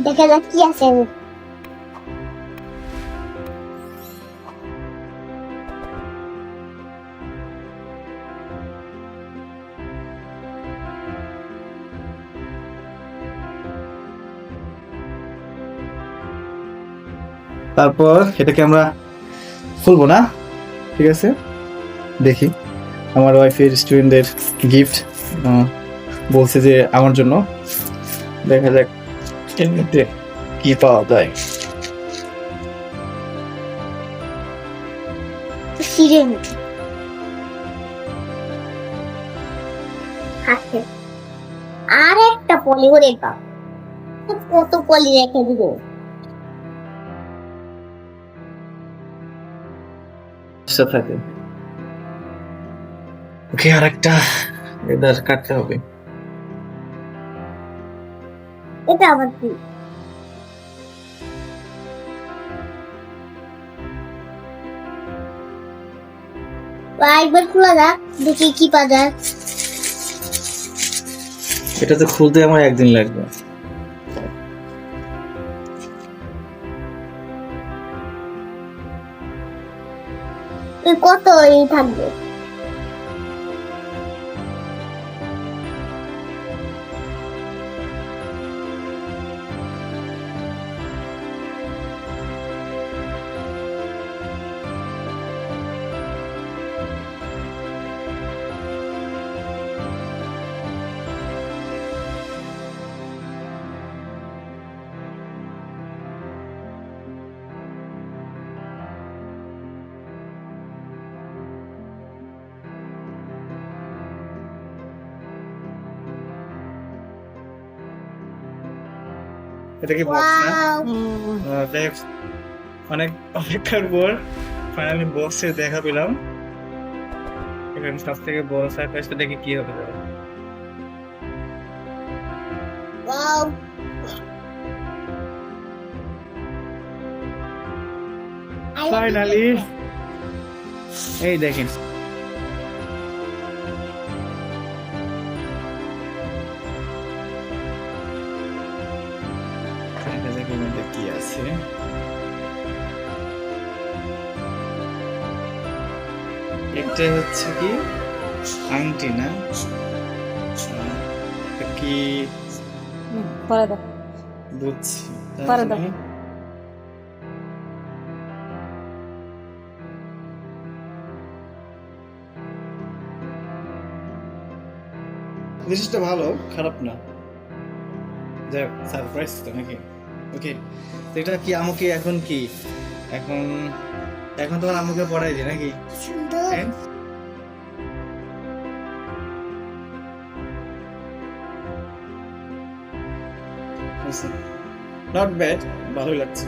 দেখা যাক কি আছে। তারপর এটাকে আমরা খুলবো না, ঠিক আছে? দেখি, আমার ওয়াইফের স্টুডেন্টদের গিফট বলছে যে আমার জন্য। দেখা যাক এমনিতে কি পাওয়া যায়। সিরেন আছে, আর একটা পলি ওরে বাপ, কত পলি রেখে দিল। থাকে ওকে, আর একটা এদার কাটতে হবে। এটা আবার কি? একবার খোলা যাক, দেখি কি পাওয়া যায়। এটা তো খুলতে আমার একদিন লাগবে। কত এই থাকবে? এটা কি বক্স না? Wow! যাই হোক, অনেক অপেক্ষার পর ফাইনালি বক্সে দেখা পেলাম। এখানে সব থেকে বড় সারপ্রাইজটা দেখি কি হবে। Wow! ফাইনালি এই দেখেন, কি আছে। একটা হচ্ছে কি আংটি না, কি পরে দাও, বুঝছি। পরে দাও। জিনিসটা ভালো, খারাপ না। যাই হোক, সারপ্রাইজ তো নাকি। ওকে, তো এটা কি আমাকে এখন কি এখন এখন তোমার আমাকে পড়াই দিই নাকি? সুন্দর। নট ব্যাড, ভালোই লাগছে।